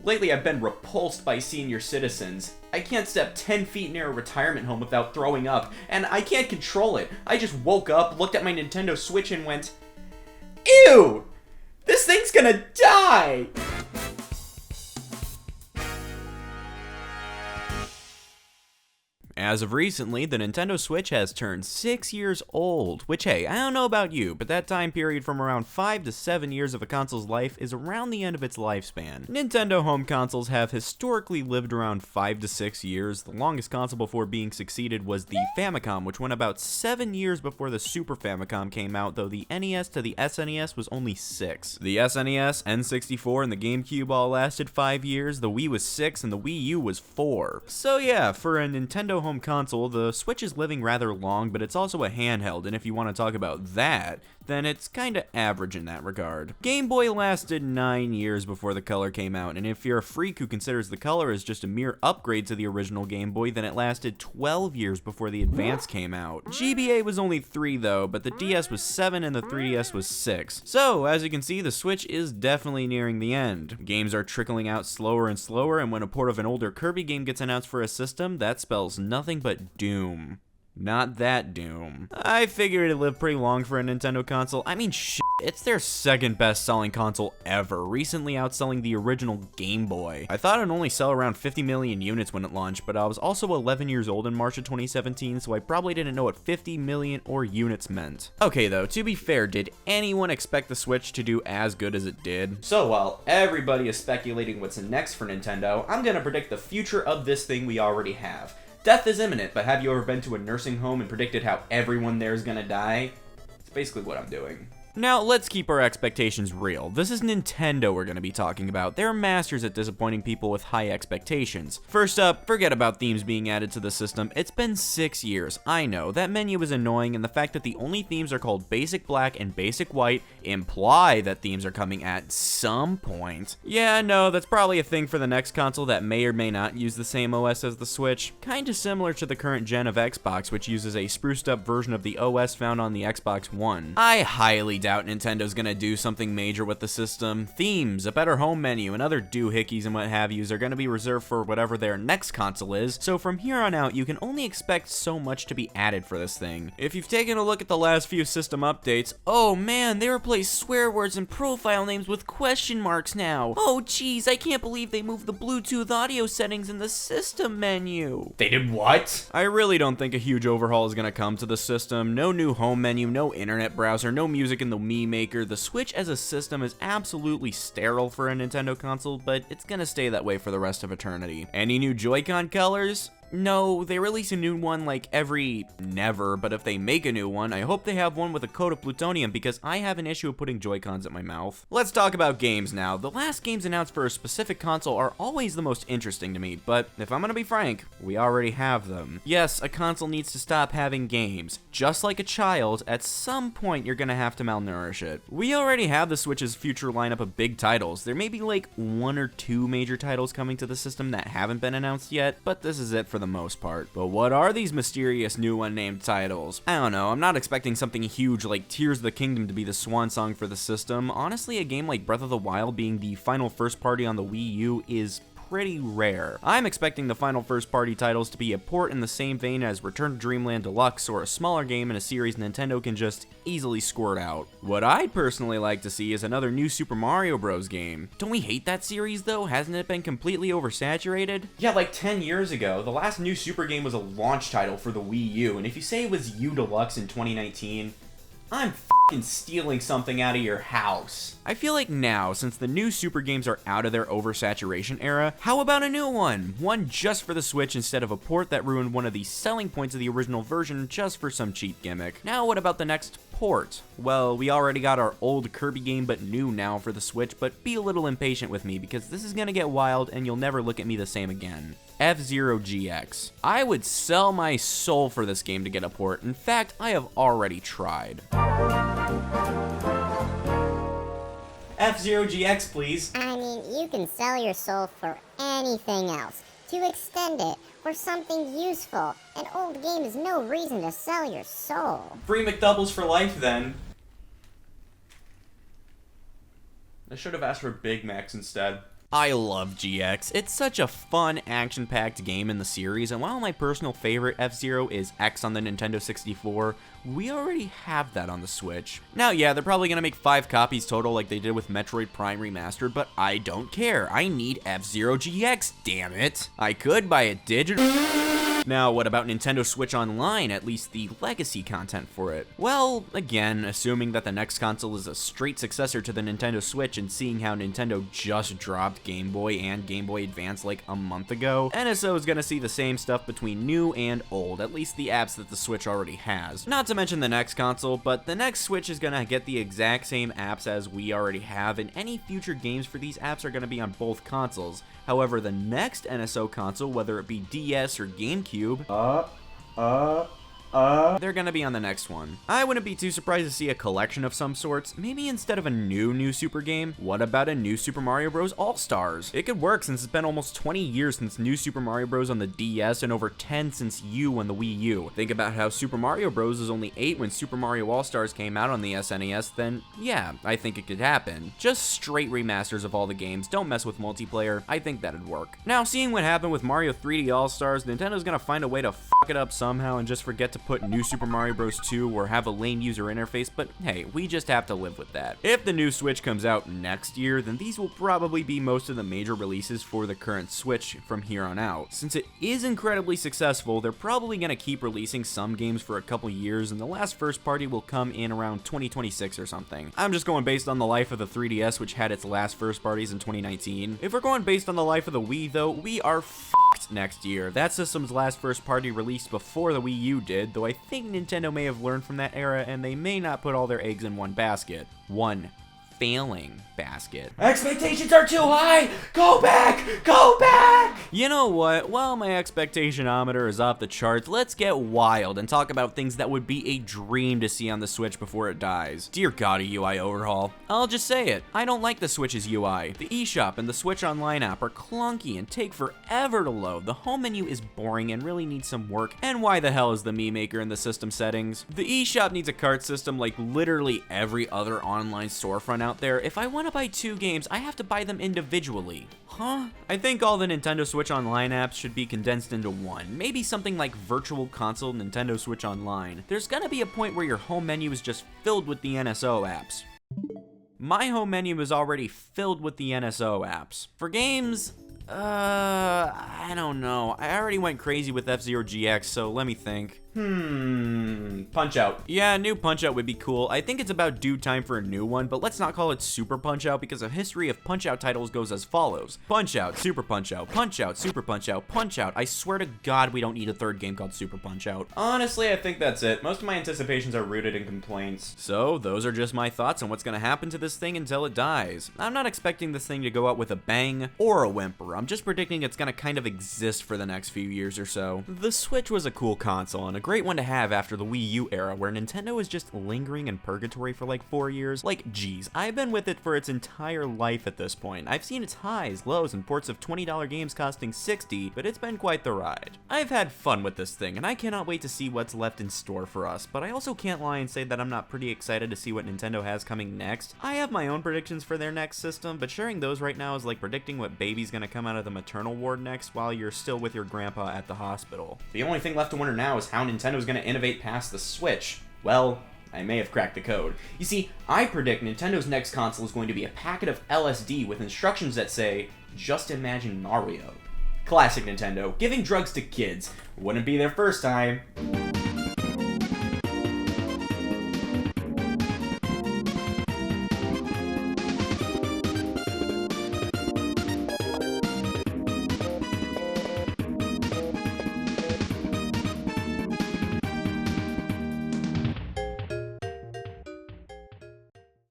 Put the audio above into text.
Lately, I've been repulsed by senior citizens. I can't step 10 feet near a retirement home without throwing up, and I can't control it. I just woke up, looked at my Nintendo Switch, and went, ew! This thing's gonna die! As of recently, the Nintendo Switch has turned 6 years old, which hey, I don't know about you, but that time period from around 5 to 7 years of a console's life is around the end of its lifespan. Nintendo home consoles have historically lived around 5 to 6 years. The longest console before being succeeded was the Famicom, which went about 7 years before the Super Famicom came out, though the NES to the SNES was only 6. The SNES, N64, and the GameCube all lasted 5 years, the Wii was 6, and the Wii U was 4. So yeah, for a Nintendo home console, the Switch is living rather long, but it's also a handheld, and if you want to talk about that, then it's kinda average in that regard. Game Boy lasted 9 years before the Color came out, and if you're a freak who considers the Color as just a mere upgrade to the original Game Boy, then it lasted 12 years before the Advance came out. GBA was only 3 though, but the DS was 7 and the 3DS was 6. So, as you can see, the Switch is definitely nearing the end. Games are trickling out slower and slower, and when a port of an older Kirby game gets announced for a system, that spells nothing but doom. Not that doom. I figured it'd live pretty long for a Nintendo console. I mean, shit, it's their second best selling console ever, recently outselling the original Game Boy. I thought it'd only sell around 50 million units when it launched, but I was also 11 years old in March of 2017, so I probably didn't know what 50 million or units meant. Okay though, to be fair, did anyone expect the Switch to do as good as it did? So while everybody is speculating what's next for Nintendo, I'm gonna predict the future of this thing we already have. Death is imminent, but have you ever been to a nursing home and predicted how everyone there is gonna die? It's basically what I'm doing. Now, let's keep our expectations real. This is Nintendo we're going to be talking about. They're masters at disappointing people with high expectations. First up, forget about themes being added to the system. It's been 6 years. I know, that menu is annoying, and the fact that the only themes are called Basic Black and Basic White imply that themes are coming at some point. Yeah, no, that's probably a thing for the next console that may or may not use the same OS as the Switch. Kinda similar to the current gen of Xbox, which uses a spruced up version of the OS found on the Xbox One. I highly doubt Nintendo's gonna do something major with the system. Themes, a better home menu, and other doohickeys and what have yous are gonna be reserved for whatever their next console is, so from here on out, you can only expect so much to be added for this thing. If you've taken a look at the last few system updates, oh man, they replace swear words and profile names with question marks now. Oh geez, I can't believe they moved the Bluetooth audio settings in the system menu. They did what? I really don't think a huge overhaul is gonna come to the system. No new home menu, no internet browser, no music in the Mii Maker. The Switch as a system is absolutely sterile for a Nintendo console, but it's gonna stay that way for the rest of eternity. Any new Joy-Con colors? No, they release a new one like every never, but if they make a new one, I hope they have one with a coat of plutonium because I have an issue with putting Joy-Cons at my mouth. Let's talk about games now. The last games announced for a specific console are always the most interesting to me, but if I'm gonna be frank, we already have them. Yes, a console needs to stop having games. Just like a child, at some point you're gonna have to malnourish it. We already have the Switch's future lineup of big titles. There may be like 1 or 2 major titles coming to the system that haven't been announced yet, but this is it for the most part. But what are these mysterious new unnamed titles? I don't know, I'm not expecting something huge like Tears of the Kingdom to be the swan song for the system. Honestly, a game like Breath of the Wild being the final first party on the Wii U is pretty rare. I'm expecting the final first party titles to be a port in the same vein as Return to Dreamland Deluxe or a smaller game in a series Nintendo can just easily squirt out. What I'd personally like to see is another new Super Mario Bros. Game. Don't we hate that series though? Hasn't it been completely oversaturated? Yeah, like 10 years ago, the last new Super game was a launch title for the Wii U, and if you say it was U Deluxe in 2019, I'm f***ing stealing something out of your house. I feel like now, since the new Super games are out of their oversaturation era, how about a new one? One just for the Switch instead of a port that ruined one of the selling points of the original version just for some cheap gimmick. Now what about the next port? Well, we already got our old Kirby game but new now for the Switch, but be a little impatient with me because this is gonna get wild and you'll never look at me the same again. FZero GX. I would sell my soul for this game to get a port. In fact, I have already tried. FZero GX, please. I mean, you can sell your soul for anything else. To extend it, or something useful. An old game is no reason to sell your soul. Free McDoubles for life, then. I should have asked for Big Macs instead. I love GX. It's such a fun, action-packed game in the series, and while my personal favorite F-Zero is X on the Nintendo 64, we already have that on the Switch. Now, yeah, they're probably gonna make 5 copies total like they did with Metroid Prime Remastered, but I don't care. I need F-Zero GX, damn it. I could buy it digital. Now, what about Nintendo Switch Online, at least the legacy content for it? Well, again, assuming that the next console is a straight successor to the Nintendo Switch and seeing how Nintendo just dropped Game Boy and Game Boy Advance like a month ago, NSO is gonna see the same stuff between new and old, at least the apps that the Switch already has. Not to mention the next console, but the next Switch is gonna get the exact same apps as we already have, and any future games for these apps are gonna be on both consoles. However, the next NSO console, whether it be DS or GameCube, they're gonna be on the next one. I wouldn't be too surprised to see a collection of some sorts. Maybe instead of a new Super game, what about a new Super Mario Bros. All-Stars? It could work since it's been almost 20 years since new Super Mario Bros. On the DS and over 10 since U on the Wii U. Think about how Super Mario Bros. Was only 8 when Super Mario All-Stars came out on the SNES, then yeah, I think it could happen. Just straight remasters of all the games, don't mess with multiplayer, I think that'd work. Now, seeing what happened with Mario 3D All-Stars, Nintendo's gonna find a way to fuck it up somehow and just forget to put new Super Mario Bros. 2 or have a lame user interface, but hey, we just have to live with that. If the new Switch comes out next year, then these will probably be most of the major releases for the current Switch from here on out. Since it is incredibly successful, they're probably gonna keep releasing some games for a couple years, and the last first party will come in around 2026 or something. I'm just going based on the life of the 3DS, which had its last first parties in 2019. If we're going based on the life of the Wii, though, we are fucked next year. That system's last first party released before the Wii U did, though I think Nintendo may have learned from that era and they may not put all their eggs in one basket. One failing basket. Expectations are too high! Go back! Go back! You know what? While my expectationometer is off the charts, let's get wild and talk about things that would be a dream to see on the Switch before it dies. Dear God, a UI overhaul. I'll just say it. I don't like the Switch's UI. The eShop and the Switch Online app are clunky and take forever to load. The home menu is boring and really needs some work. And why the hell is the Mii Maker in the system settings? The eShop needs a cart system like literally every other online storefront out there. If I want to buy 2 games, I have to buy them individually. Huh? I think all the Nintendo Switch Online apps should be condensed into one. Maybe something like Virtual Console Nintendo Switch Online. There's gonna be a point where your home menu is just filled with the NSO apps. My home menu is already filled with the NSO apps. For games, I don't know. I already went crazy with F-Zero GX, so let me think. Punch-Out. Yeah, a new Punch-Out would be cool. I think it's about due time for a new one, but let's not call it Super Punch-Out because a history of Punch-Out titles goes as follows. Punch-Out, Super Punch-Out, Punch-Out, Super Punch-Out, Punch-Out. I swear to God we don't need a third game called Super Punch-Out. Honestly, I think that's it. Most of my anticipations are rooted in complaints. So, those are just my thoughts on what's gonna happen to this thing until it dies. I'm not expecting this thing to go out with a bang or a whimper. I'm just predicting it's gonna kind of exist for the next few years or so. The Switch was a cool console and a great one to have after the Wii U era where Nintendo was just lingering in purgatory for like 4 years. Like, geez, I've been with it for its entire life at this point. I've seen its highs, lows, and ports of $20 games costing $60, but it's been quite the ride. I've had fun with this thing, and I cannot wait to see what's left in store for us, but I also can't lie and say that I'm not pretty excited to see what Nintendo has coming next. I have my own predictions for their next system, but sharing those right now is like predicting what baby's gonna come out of the maternal ward next while you're still with your grandpa at the hospital. The only thing left to wonder now is how Nintendo's gonna innovate past the Switch. Well, I may have cracked the code. You see, I predict Nintendo's next console is going to be a packet of LSD with instructions that say, just imagine Mario. Classic Nintendo, giving drugs to kids. Wouldn't be their first time.